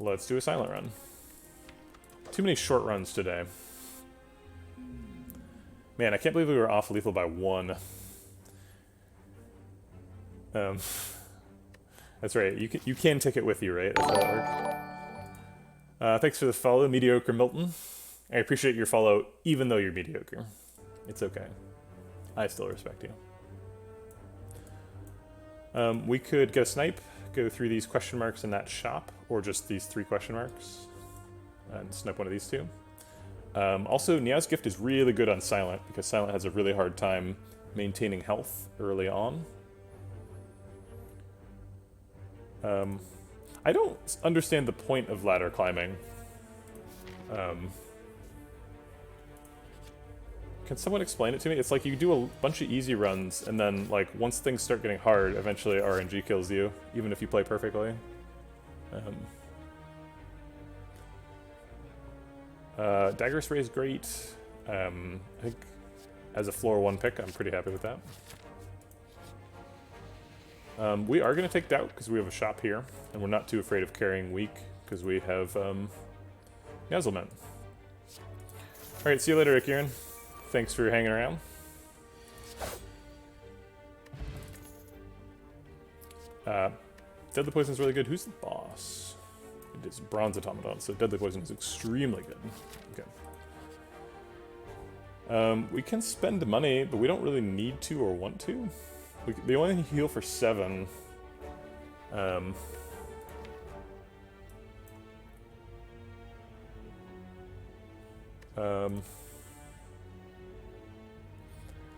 Let's do a silent run. Too many short runs today. Man, I can't believe we were off lethal by 1. That's right. You can take it with you, right? That's how that works. Thanks for the follow, Mediocre Milton. I appreciate your follow, even though you're mediocre. It's okay. I still respect you. We could get a snipe, go through these question marks in that shop, or just these 3 question marks, and snipe one of these 2. Also, Nia's gift is really good on Silent, because Silent has a really hard time maintaining health early on. I don't understand the point of ladder climbing. Can someone explain it to me? It's like you do a bunch of easy runs, and then like once things start getting hard, eventually RNG kills you, even if you play perfectly. Dagger Spray is great. I think as a floor 1 pick, I'm pretty happy with that. We are going to take Doubt because we have a shop here, and we're not too afraid of carrying Weak because we have Nazzlement. Alright, see you later, Kieran. Thanks for hanging around. Deadly Poison is really good. Who's the boss? It is Bronze Automaton, so Deadly Poison is extremely good. Okay. We can spend money, but we don't really need to or want to. They only heal for 7.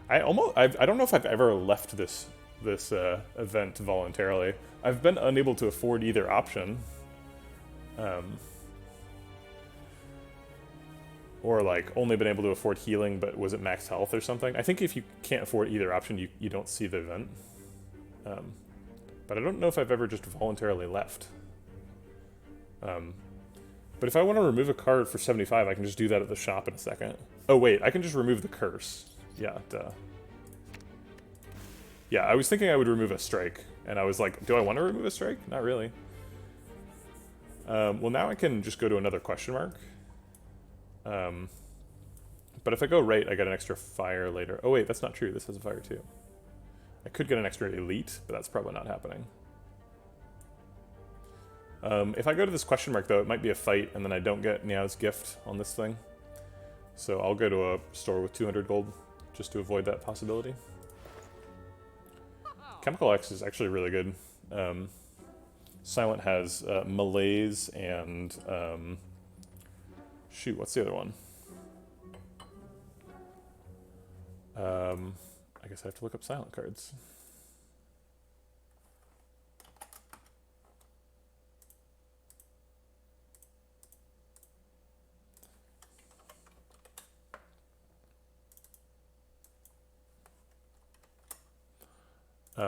I don't know if I've ever left this event voluntarily. I've been unable to afford either option. Or like only been able to afford healing but was at max health or something. I think if you can't afford either option, you don't see the event. But I don't know if I've ever just voluntarily left. But if I want to remove a card for 75, I can just do that at the shop in a second. Oh wait, I can just remove the curse. Yeah, duh. Yeah, I was thinking I would remove a strike, and I was like, do I want to remove a strike? Not really. Well, now I can just go to another question mark. But if I go right, I get an extra fire later. Oh wait, that's not true. This has a fire too. I could get an extra elite, but that's probably not happening. If I go to this question mark, though, it might be a fight, and then I don't get Nia's gift on this thing. So I'll go to a store with 200 gold, just to avoid that possibility. Chemical X is actually really good. Silent has Malaise and... shoot, what's the other one? I guess I have to look up Silent cards.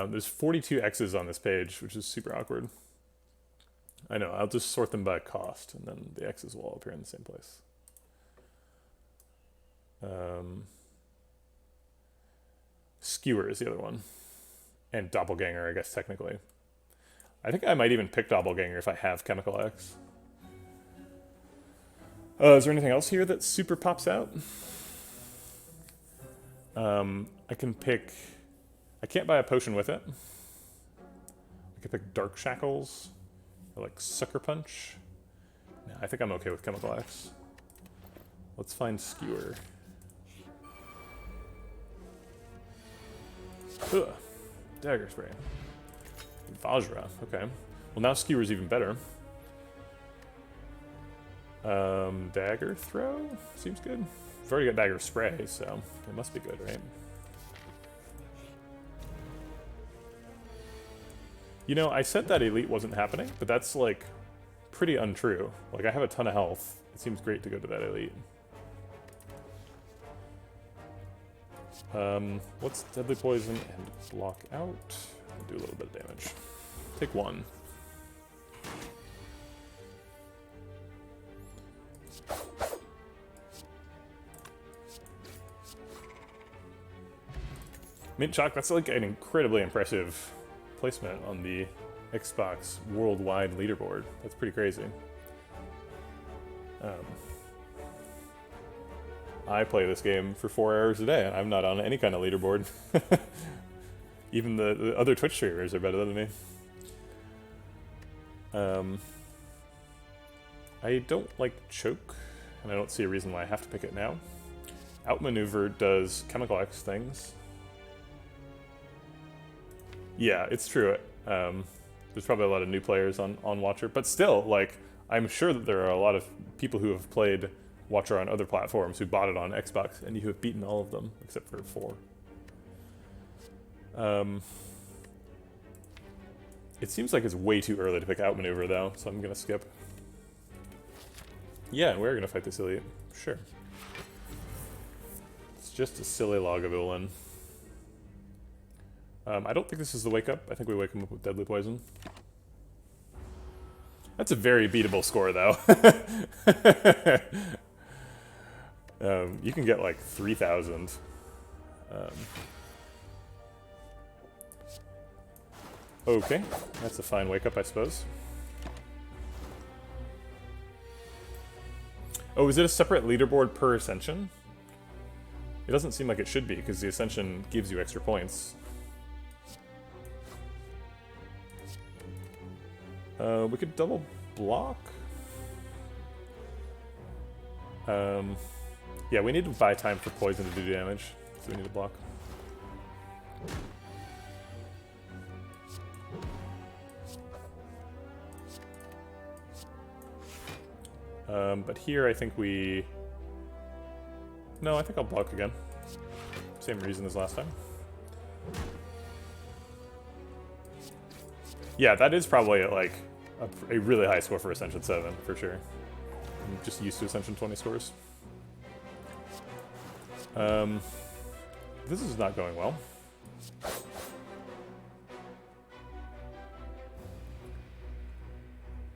There's 42 X's on this page, which is super awkward. I know, I'll just sort them by cost, and then the X's will all appear in the same place. Skewer is the other one. And Doppelganger, I guess, technically. I think I might even pick Doppelganger if I have Chemical X. Is there anything else here that super pops out? I can pick... I can't buy a potion with it. I could pick Dark Shackles, or like Sucker Punch. No, I think I'm okay with Chemical X. Let's find Skewer. Ugh. Dagger Spray. Vajra, okay. Well, now Skewer's even better. Dagger Throw? Seems good. I've already got Dagger Spray, so it must be good, right? You know, I said that Elite wasn't happening, but that's, like, pretty untrue. Like, I have a ton of health. It seems great to go to that Elite. What's Deadly Poison and block out? Do a little bit of damage. Take 1. Mint Chalk, that's like an incredibly impressive placement on the Xbox worldwide leaderboard. That's pretty crazy. I play this game for 4 hours a day, and I'm not on any kind of leaderboard. Even the other Twitch streamers are better than me. I don't like Choke, and I don't see a reason why I have to pick it now. Outmaneuver does Chemical X things. Yeah, it's true. There's probably a lot of new players on Watcher, but still, like, I'm sure that there are a lot of people who have played Watcher on other platforms who bought it on Xbox, and you have beaten all of them, except for 4. It seems like it's way too early to pick Outmaneuver, though, so I'm gonna skip. Yeah, we're gonna fight this Elite. Sure. It's just a silly Lagavulin. I don't think this is the Wake Up. I think we wake him up with Deadly Poison. That's a very beatable score, though. You can get like 3,000. Okay, that's a fine Wake Up, I suppose. Oh, is it a separate leaderboard per Ascension? It doesn't seem like it should be, because the Ascension gives you extra points. We could double block. Yeah, we need to buy time for poison to do damage, so we need to block. But here I think we... No, I think I'll block again. Same reason as last time. Yeah, that is probably like a really high score for Ascension 7, for sure. I'm just used to Ascension 20 scores. This is not going well.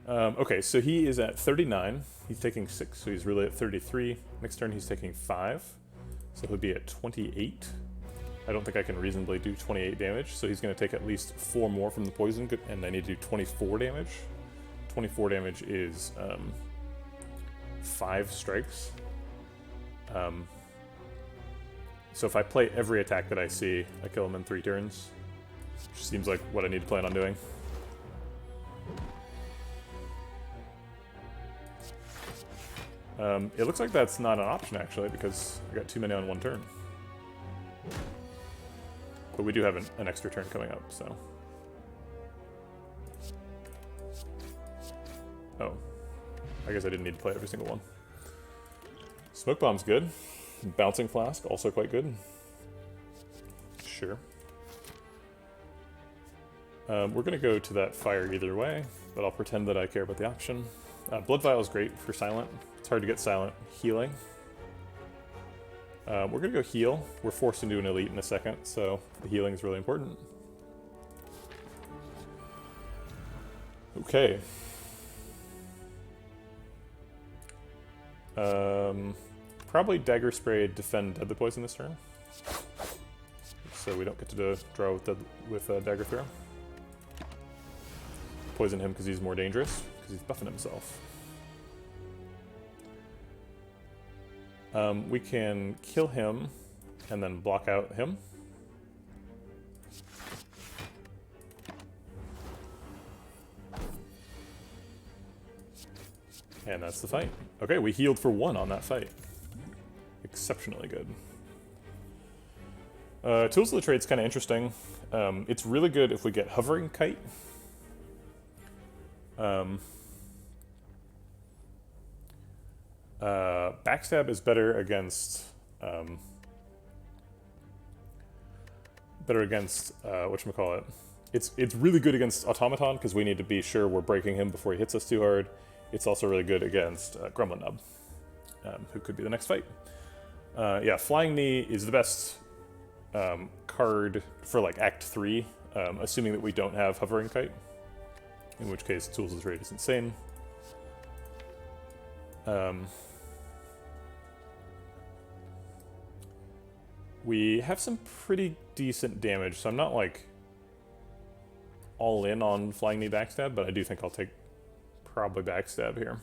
Okay, so he is at 39. He's taking 6, so he's really at 33. Next turn he's taking 5, so he'll be at 28. I don't think I can reasonably do 28 damage, so he's going to take at least 4 more from the poison, and I need to do 24 damage. 24 damage is 5 strikes. So if I play every attack that I see, I kill him in 3 turns. Which seems like what I need to plan on doing. It looks like that's not an option, actually, because I got too many on 1 turn. But we do have an extra turn coming up, so... Oh. I guess I didn't need to play every single one. Smoke Bomb's good. Bouncing Flask, also quite good. Sure. We're going to go to that fire either way, but I'll pretend that I care about the option. Blood Vial is great for Silent. It's hard to get Silent healing. We're going to go heal. We're forced into an Elite in a second, so the healing is really important. Okay. Probably Dagger Spray defend Deadly Poison this turn. So we don't get to draw with Dagger Throw. Poison him because he's more dangerous, because he's buffing himself. We can kill him and then block out him. And that's the fight. Okay, we healed for 1 on that fight. Exceptionally good. Tools of the Trade's kind of interesting. It's really good if we get Hovering Kite. Backstab is better against whatchamacallit. It's really good against Automaton because we need to be sure we're breaking him before he hits us too hard. It's also really good against Gremlin Nub, who could be the next fight. Yeah, Flying Knee is the best card for like Act 3, assuming that we don't have Hovering Kite, in which case Tools of the Trade is insane. We have some pretty decent damage, so I'm not like all in on Flying Knee Backstab, but I do think I'll take probably Backstab here.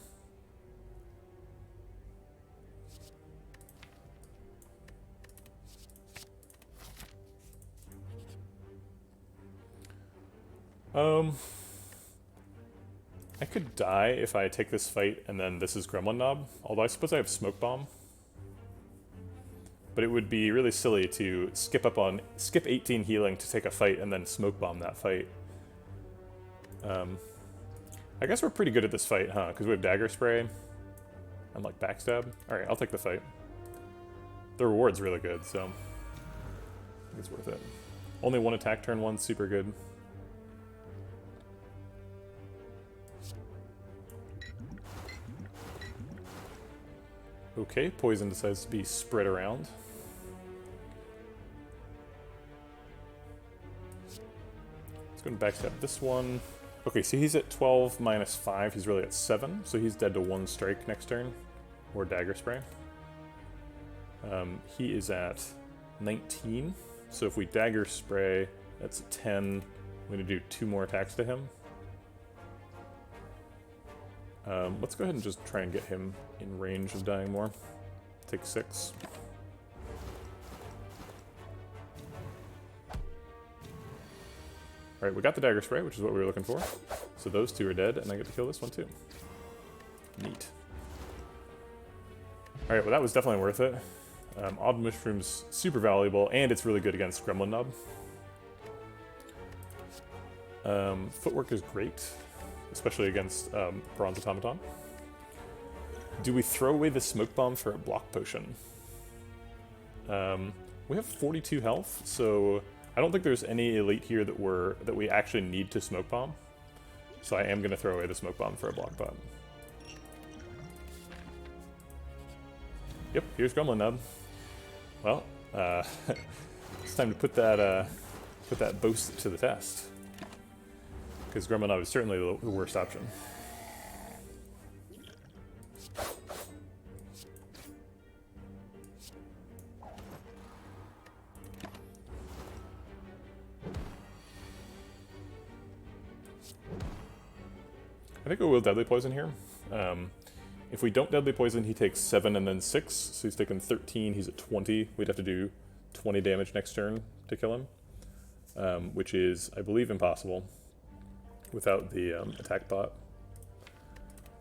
Um, I could die if I take this fight and then this is Gremlin Knob, although I suppose I have Smoke Bomb. But it would be really silly to skip 18 healing to take a fight and then Smoke Bomb that fight. I guess we're pretty good at this fight, huh? Because we have Dagger Spray and like Backstab. Alright, I'll take the fight. The reward's really good, so I think it's worth it. Only one attack turn one, super good. Okay, poison decides to be spread around. Let's go and backstab this one. Okay, so he's at 12 minus 5. He's really at 7, so he's dead to 1 strike next turn. Or Dagger Spray. He is at 19, so if we Dagger Spray, that's 10. I'm going to do 2 more attacks to him. Let's go ahead and just try and get him in range of dying more. Take 6. Alright, we got the Dagger Spray, which is what we were looking for. So those 2 are dead, and I get to kill this one too. Neat. Alright, well that was definitely worth it. Odd Mushroom's super valuable, and it's really good against Gremlin Knob. Footwork is great, especially against Bronze Automaton. Do we throw away the Smoke Bomb for a Block Potion? We have 42 health, so I don't think there's any elite here that we actually need to Smoke Bomb. So I am going to throw away the Smoke Bomb for a Block Pot. Yep, here's Gremlin Nub. Well, it's time to put that boast to the test. Because Gremlin Nub is certainly the worst option. I think we will Deadly Poison here. If we don't Deadly Poison, he takes 7 and then 6, so he's taken 13, he's at 20. We'd have to do 20 damage next turn to kill him, which is, I believe, impossible without the attack bot.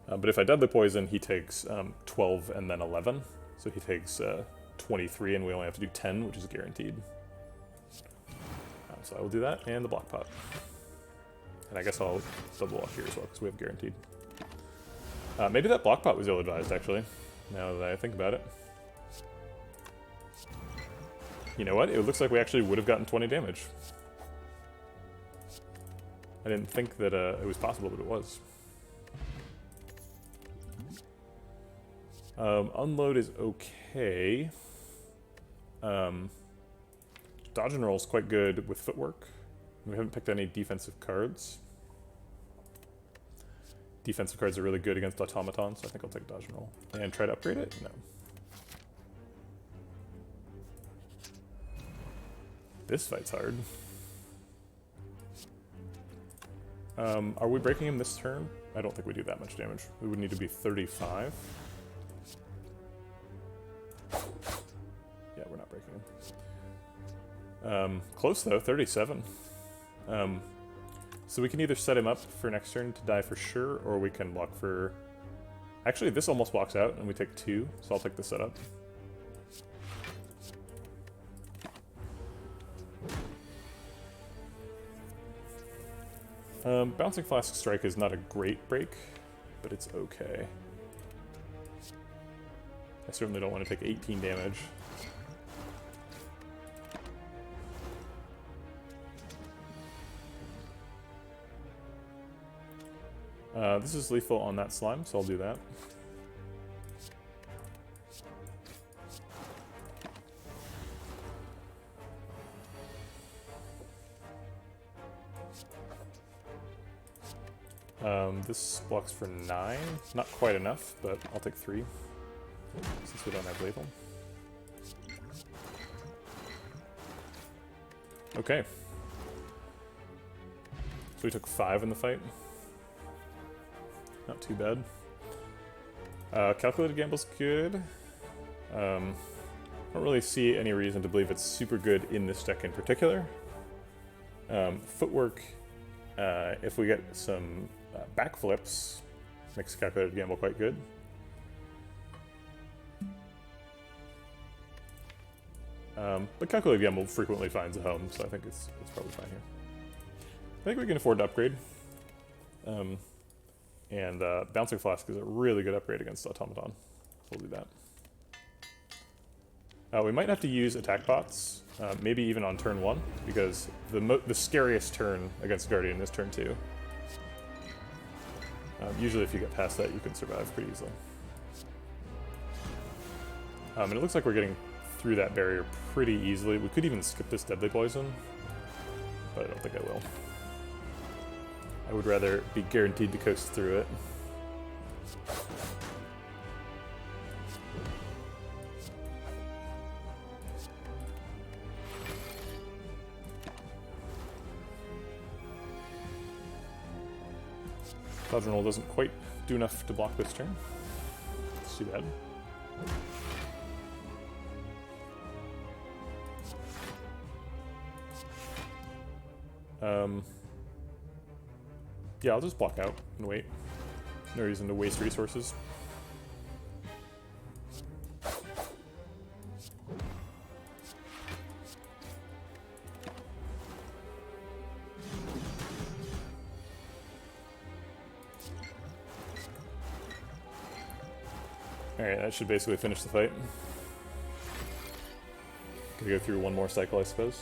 But if I Deadly Poison, he takes 12 and then 11, so he takes 23, and we only have to do 10, which is guaranteed. So I will do that, and the Block Pot. And I guess I'll double off here as well, because we have guaranteed. Maybe that Block Pot was ill-advised, actually, now that I think about it. You know what? It looks like we actually would have gotten 20 damage. I didn't think that it was possible, but it was. Unload is okay. Dodge and roll is quite good with footwork. We haven't picked any defensive cards. Defensive cards are really good against automatons, so I think I'll take dodge and roll. And try to upgrade it? No. This fight's hard. Are we breaking him this turn? I don't think we do that much damage. We would need to be 35. Yeah, we're not breaking him. Close though, 37. So we can either set him up for next turn to die for sure, or we can block for... Actually, this almost blocks out, and we take 2, so I'll take the setup. Bouncing Flask Strike is not a great break, but it's okay. I certainly don't want to take 18 damage. This is lethal on that slime, so I'll do that. This blocks for 9. Not quite enough, but I'll take 3, since we don't have lethal. Okay. So we took 5 in the fight. Not too bad. Calculated Gamble's good. I don't really see any reason to believe it's super good in this deck in particular. Footwork If we get some backflips, makes calculated gamble quite good. But calculated gamble frequently finds a home, so I think it's probably fine here. I think we can afford to upgrade. And Bouncing Flask is a really good upgrade against Automaton. So we'll do that. We might have to use attack bots, maybe even on turn 1, because the scariest turn against Guardian is turn 2. Usually if you get past that, you can survive pretty easily. And it looks like we're getting through that barrier pretty easily. We could even skip this Deadly Poison, but I don't think I will. I would rather be guaranteed to coast through it. Cloud Roll doesn't quite do enough to block this turn. It's too bad. Yeah, I'll just block out and wait. No reason to waste resources. Alright, that should basically finish the fight. Gonna go through one more cycle, I suppose.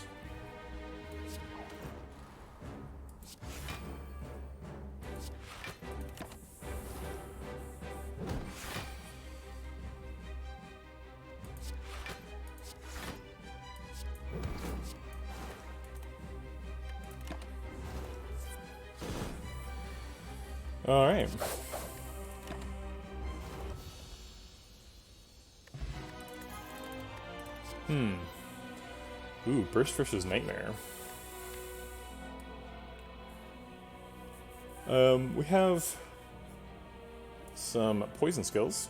Alright. Ooh, Burst versus Nightmare. We have some poison skills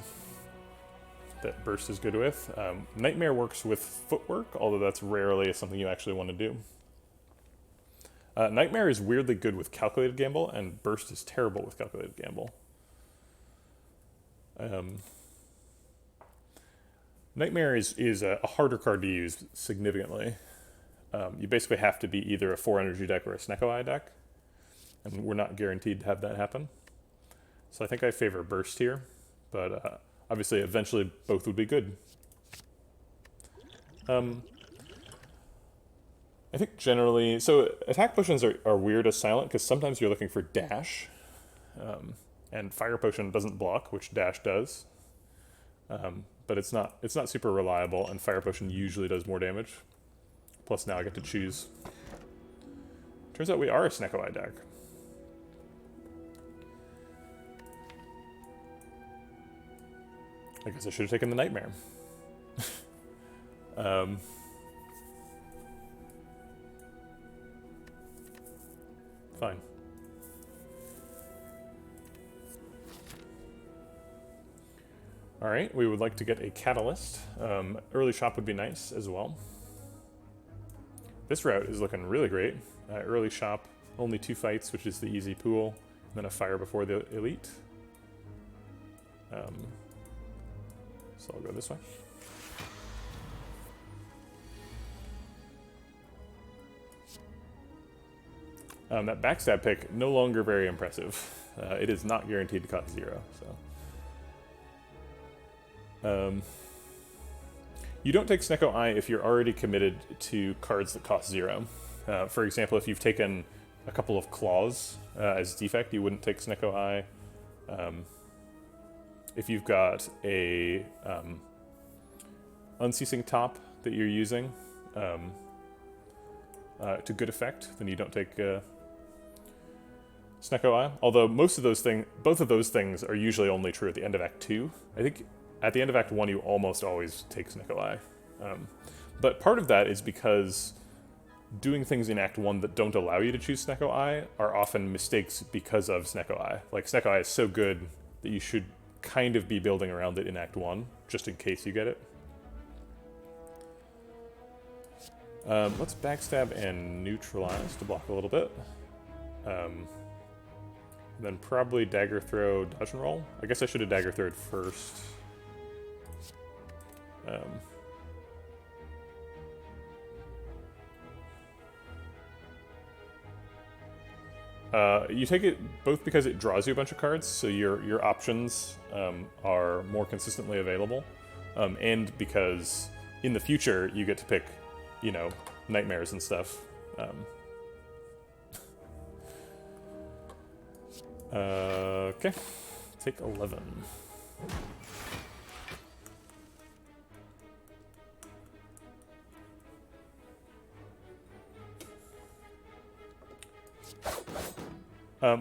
that Burst is good with. Nightmare works with footwork, although that's rarely something you actually want to do. Nightmare is weirdly good with calculated gamble, and Burst is terrible with calculated gamble. Nightmare is a harder card to use significantly. You basically have to be either a 4-energy deck or a Snecko Eye deck, and we're not guaranteed to have that happen. So I think I favor Burst here, but obviously eventually both would be good. I think generally, so attack potions are weird as silent because sometimes you're looking for dash, and fire potion doesn't block, which dash does. But it's not super reliable, and fire potion usually does more damage. Plus now I get to choose. Turns out we are a Snecko Eye deck. I guess I should have taken the Nightmare. Fine. Alright, we would like to get a Catalyst. Early shop would be nice as well. This route is looking really great. Early shop, only 2 fights, which is the easy pool, and then a fire before the elite. So I'll go this way. That backstab pick, no longer very impressive. It is not guaranteed to cost 0, so. You don't take Snecko Eye if you're already committed to cards that cost 0. For example, if you've taken a couple of Claws as defect, you wouldn't take Snecko Eye. If you've got a Unceasing Top that you're using to good effect, then you don't take Snecko Eye. Although both of those things are usually only true at the end of Act 2. I think at the end of Act 1 you almost always take Snecko Eye. But part of that is because doing things in Act 1 that don't allow you to choose Snecko Eye are often mistakes because of Snecko Eye. Like, Snecko Eye is so good that you should kind of be building around it in Act 1, just in case you get it. Let's backstab and neutralize to block a little bit. Then probably dagger throw, dodge and roll. I guess I should have dagger throwed first. You take it both because it draws you a bunch of cards, so your options are more consistently available, and because in the future you get to pick, you know, nightmares and stuff. Okay, take 11.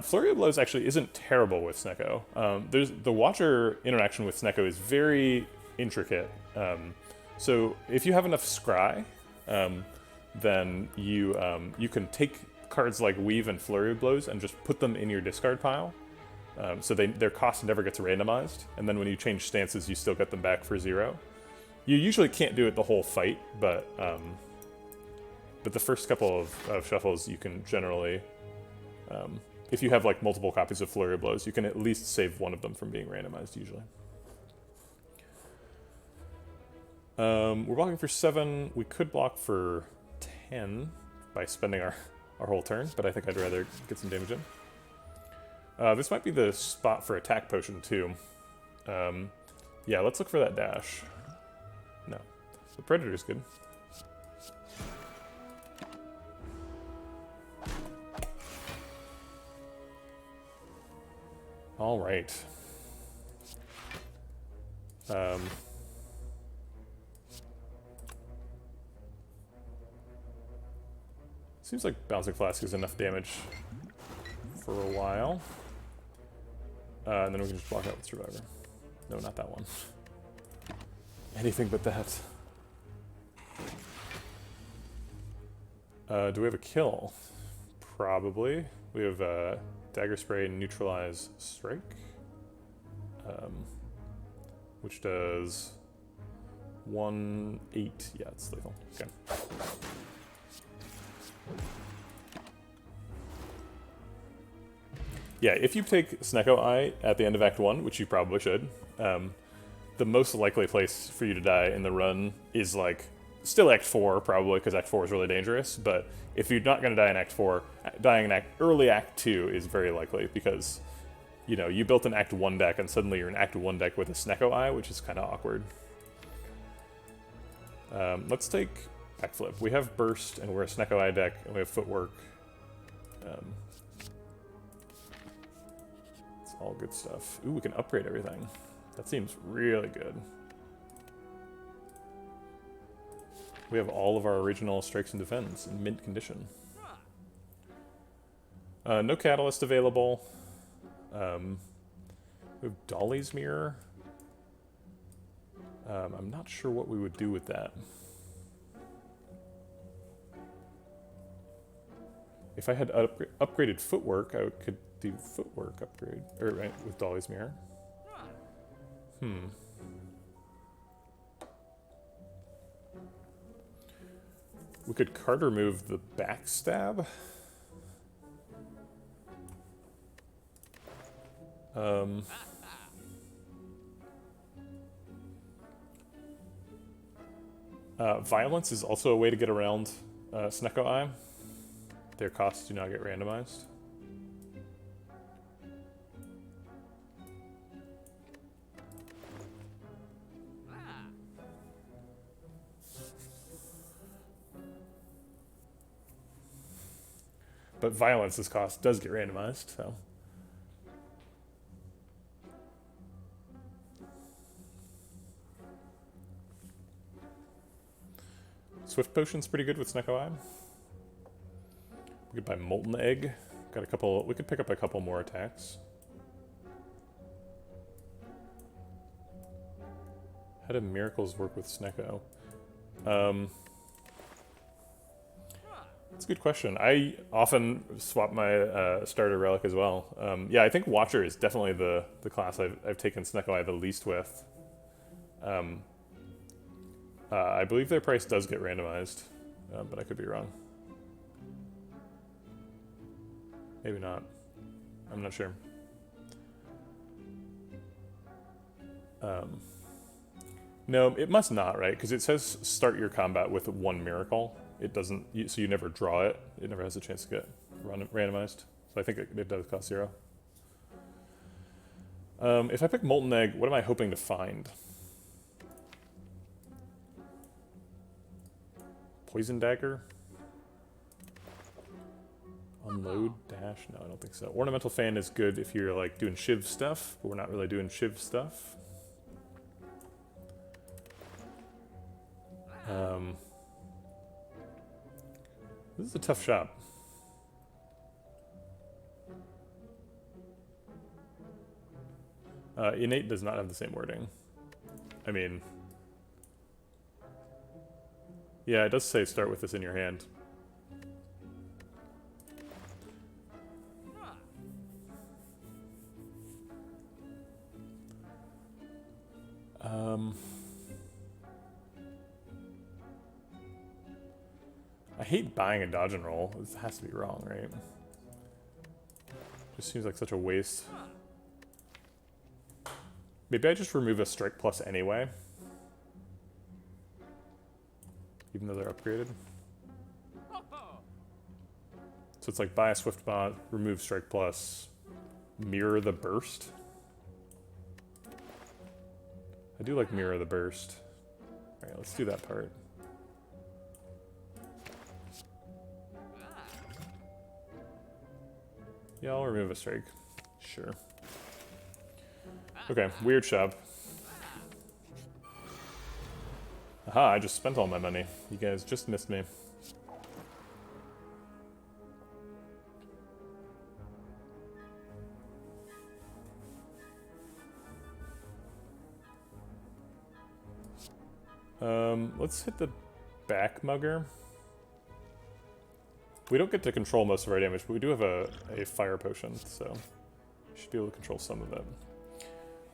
Flurry of Blows actually isn't terrible with Snecko. There's the Watcher interaction with Snecko is very intricate. So if you have enough Scry, then you can take cards like Weave and Flurry of Blows and just put them in your discard pile. So their cost never gets randomized, and then when you change stances, you still get them back for 0. You usually can't do it the whole fight, but the first couple of shuffles you can generally. If you have like multiple copies of Flurry of Blows, you can at least save one of them from being randomized usually. We're blocking for 7. We could block for 10 by spending our whole turn, but I think I'd rather get some damage in. This might be the spot for attack potion too. Yeah, let's look for that dash. No. The Predator's good. All right. Seems like Bouncing Flask is enough damage for a while. And then we can just block out with Survivor. No, not that one. Anything but that. Do we have a kill? Probably. We have Dagger Spray and Neutralize Strike, which does 1-8. Yeah, it's lethal. Okay. Yeah, if you take Snecko Eye at the end of Act 1, which you probably should, the most likely place for you to die in the run is like still Act 4, probably, because Act 4 is really dangerous, but if you're not going to die in Act 4, dying in early Act 2 is very likely, because, you know, you built an Act 1 deck, and suddenly you're in Act 1 deck with a Snecko Eye, which is kind of awkward. Let's take Backflip. We have Burst, and we're a Snecko Eye deck, and we have Footwork. It's all good stuff. Ooh, we can upgrade everything. That seems really good. We have all of our original Strikes and Defends in mint condition. No Catalyst available. We have Dolly's Mirror. I'm not sure what we would do with that. If I had upgraded Footwork, I could do Footwork upgrade, or right, with Dolly's Mirror. We could card remove the Backstab. Violence is also a way to get around Snecko Eye. Their costs do not get randomized. But Violence's cost does get randomized, so. Swift Potion's pretty good with Snecko Eye. We could buy Molten Egg. Got a couple. We could pick up a couple more attacks. How do miracles work with Snecko? That's a good question. I often swap my starter relic as well. Yeah, I think Watcher is definitely the class I've taken Snecko Eye the least with. I believe their price does get randomized, but I could be wrong. Maybe not. I'm not sure. No, it must not, right? Because it says start your combat with 1 miracle. It doesn't, so you never draw it. It never has a chance to get randomized. So I think it does cost 0. If I pick Molten Egg, what am I hoping to find? Poison Dagger? Unload, dash? No, I don't think so. Ornamental Fan is good if you're like doing Shiv stuff, but we're not really doing Shiv stuff. This is a tough shop. Innate does not have the same wording. I mean, yeah, it does say start with this in your hand. I hate buying a dodge and roll. This has to be wrong, right? Just seems like such a waste. Maybe I just remove a strike plus anyway. Even though they're upgraded. So it's like buy a swift bot, remove strike plus, mirror the burst. I do like mirror the burst. Alright, let's do that part. Yeah, I'll remove a strike. Sure. Okay, weird shop. Aha, I just spent all my money. You guys just missed me. Let's hit the back mugger. We don't get to control most of our damage, but we do have a fire potion, so we should be able to control some of it.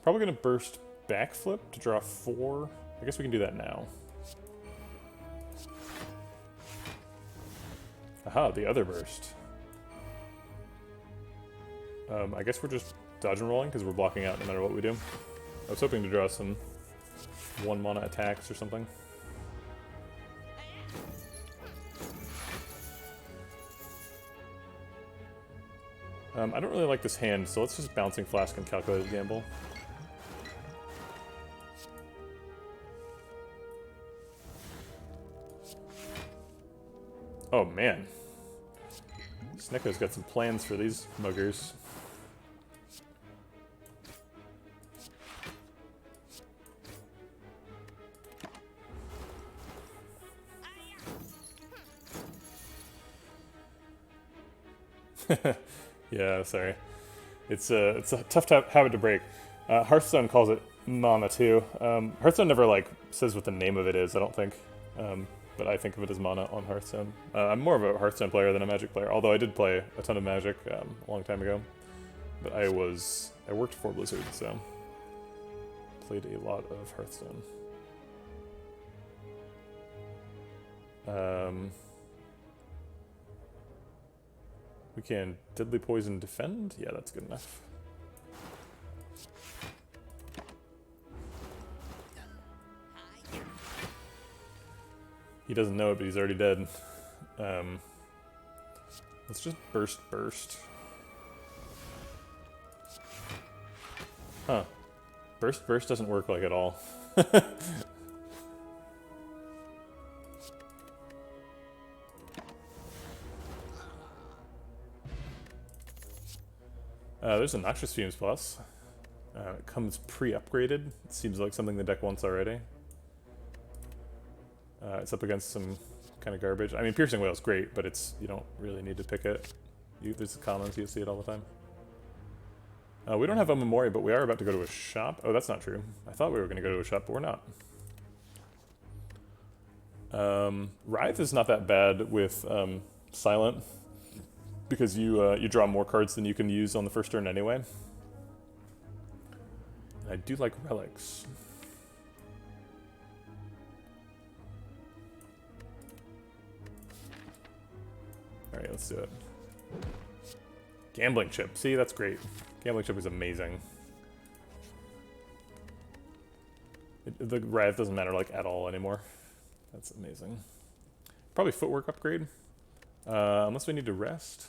Probably gonna burst backflip to draw 4. I guess we can do that now. Aha, the other burst. I guess we're just dodge and rolling because we're blocking out no matter what we do. I was hoping to draw some 1 mana attacks or something. I don't really like this hand, so let's just Bouncing Flask and Calculated Gamble. Oh man. Snecko's got some plans for these muggers. Yeah, sorry. It's a tough habit to break. Hearthstone calls it mana too. Hearthstone never like says what the name of it is, I don't think. But I think of it as mana on Hearthstone. I'm more of a Hearthstone player than a Magic player, although I did play a ton of Magic a long time ago. But I worked for Blizzard, so played a lot of Hearthstone. We can Deadly Poison defend? Yeah, that's good enough. He doesn't know it, but he's already dead. Let's just burst. Huh. Burst doesn't work like at all. There's a Noxious Fumes Plus. It comes pre-upgraded. It seems like something the deck wants already. It's up against some kind of garbage. I mean, Piercing Wail is great, but you don't really need to pick it. There's the commons, you see it all the time. We don't have Omamori, but we are about to go to a shop. Oh, that's not true. I thought we were going to go to a shop, but we're not. Writhe is not that bad with Silent, because you draw more cards than you can use on the first turn anyway. And I do like Relics. Alright, let's do it. Gambling chip. See, that's great. Gambling chip is amazing. The Wrath doesn't matter like at all anymore. That's amazing. Probably footwork upgrade. Unless we need to rest.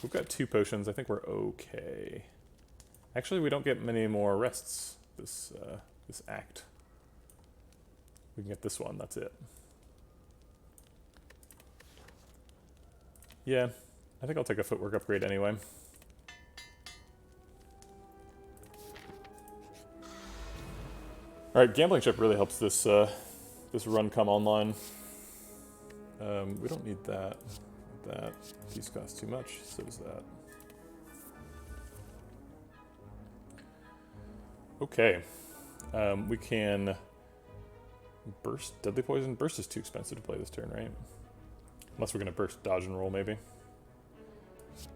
We've got 2 potions. I think we're okay. Actually, we don't get many more rests this this act. We can get this one. That's it. Yeah, I think I'll take a footwork upgrade anyway. All right, gambling chip really helps this this run come online. We don't need that. That these cost too much. So does that. Okay, we can burst deadly poison. Burst is too expensive to play this turn, right? Unless we're gonna burst dodge and roll, maybe.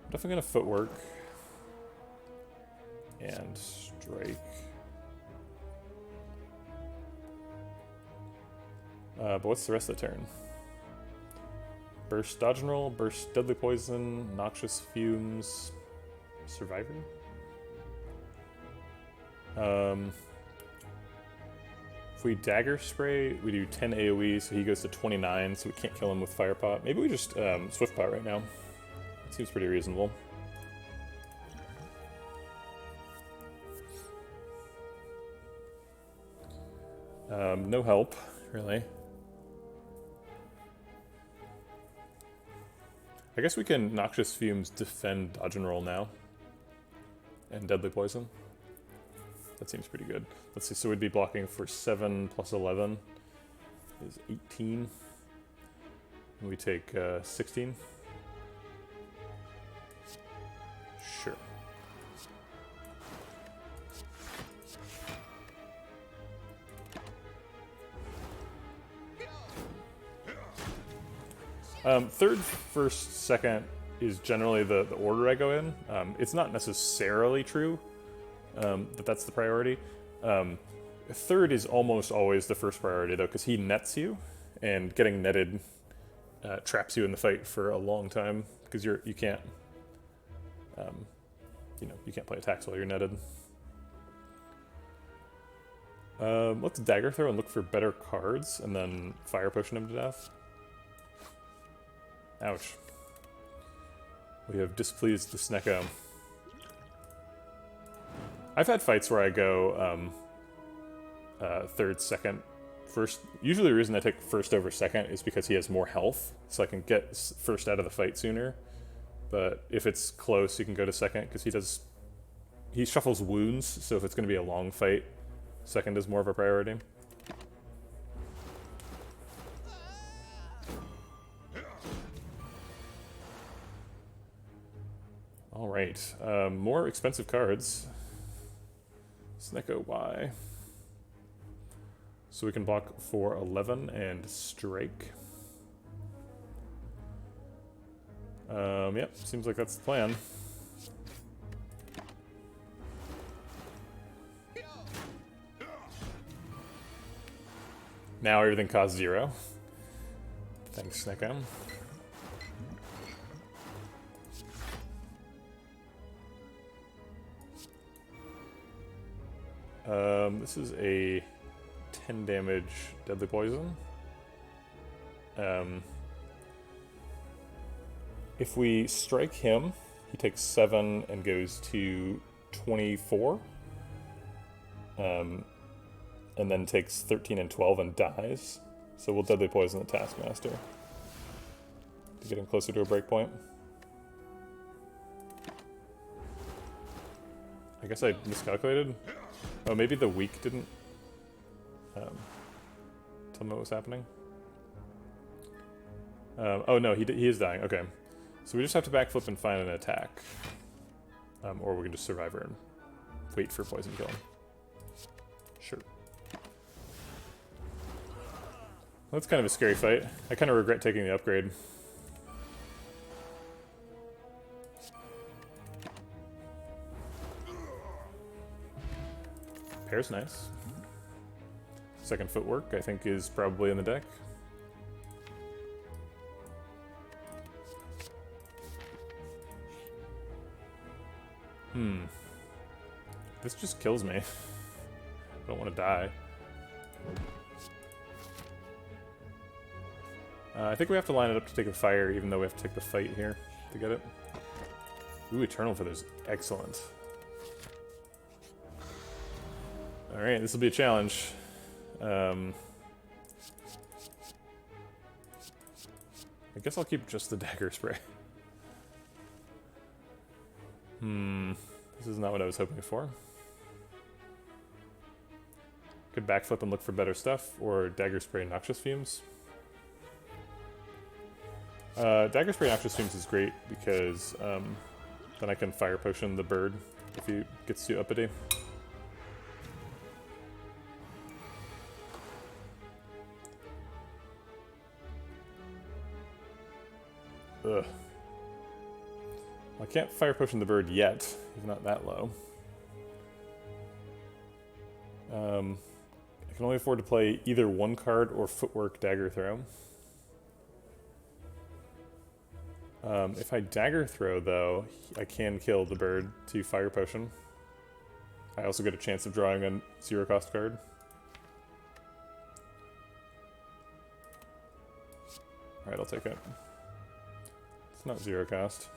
Definitely gonna footwork and strike. But what's the rest of the turn? Burst dodge and roll, burst deadly poison, noxious fumes, survivor. If we dagger spray, we do 10 AoE, so he goes to 29, so we can't kill him with fire pot. Maybe we just swift pot right now. It seems pretty reasonable. No help, really. I guess we can Noxious Fumes defend dodge and roll now. And deadly poison. That seems pretty good. Let's see, so we'd be blocking for 7 plus 11 is 18. And we take 16. Sure. Third, first, second is generally the order I go in. It's not necessarily true that that's the priority. Third is almost always the first priority though, because he nets you, and getting netted traps you in the fight for a long time because you can't you can't play attacks while you're netted. Let's dagger throw and look for better cards, and then fire potion him to death. Ouch. We have displeased the Snecko. I've had fights where I go third, second, first. Usually the reason I take first over second is because he has more health, so I can get first out of the fight sooner. But if it's close, you can go to second, because he shuffles wounds, so if it's going to be a long fight, second is more of a priority. Alright, more expensive cards. Snecko Y. So we can block for 11 and strike. Yep, seems like that's the plan. Now everything costs 0. Thanks, Snecko. This is a 10 damage deadly poison. If we strike him, he takes 7 and goes to 24. And then takes 13 and 12 and dies. So we'll deadly poison the Taskmaster to get him closer to a breakpoint. I guess I miscalculated. Oh, maybe the weak didn't tell me what was happening. Oh no, he is dying. Okay, so we just have to backflip and find an attack, or we can just survive her and wait for poison kill him. Sure. That's kind of a scary fight. I kind of regret taking the upgrade. Pair's nice. Second footwork, I think, is probably in the deck. This just kills me. I don't want to die. I think we have to line it up to take a fire, even though we have to take the fight here to get it. Ooh, Eternal Feather is excellent. Alright, this will be a challenge. I guess I'll keep just the dagger spray. This is not what I was hoping for. Could backflip and look for better stuff, or dagger spray noxious fumes. Dagger spray noxious fumes is great because then I can fire potion the bird if he gets too uppity. Ugh. I can't fire potion the bird yet. He's not that low. I can only afford to play either one card or footwork dagger throw. If I dagger throw, though, I can kill the bird to fire potion. I also get a chance of drawing a 0-cost card. Alright, I'll take it. It's not 0-cost.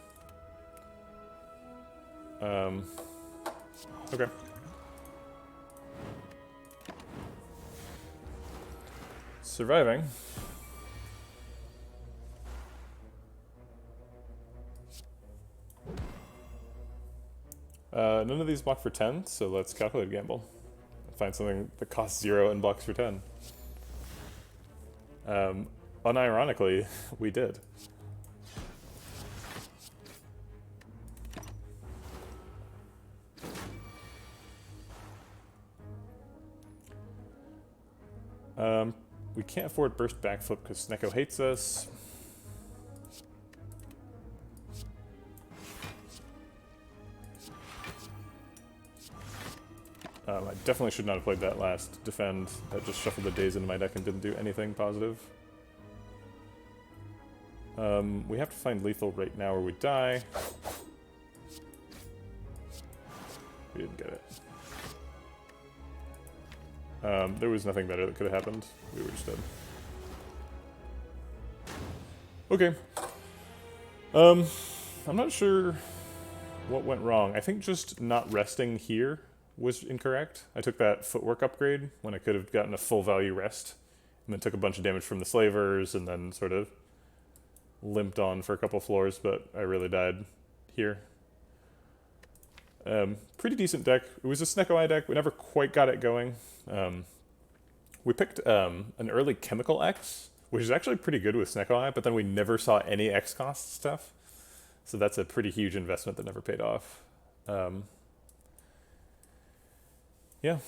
Okay. Surviving. None of these block for 10, so let's calculate gamble. Find something that costs 0 and blocks for 10. Unironically, we did. We can't afford burst backflip because Snecko hates us. I definitely should not have played that last defend. That just shuffled the days into my deck and didn't do anything positive. We have to find lethal right now or we die. We didn't get it. There was nothing better that could have happened. We were just dead. Okay. I'm not sure what went wrong. I think just not resting here was incorrect. I took that footwork upgrade when I could have gotten a full value rest, and then took a bunch of damage from the slavers, and then sort of limped on for a couple floors, but I really died here. Pretty decent deck. It was a Snecko Eye deck. We never quite got it going. We picked an early Chemical X, which is actually pretty good with Snecko Eye, but then we never saw any X-cost stuff. So that's a pretty huge investment that never paid off. Yeah.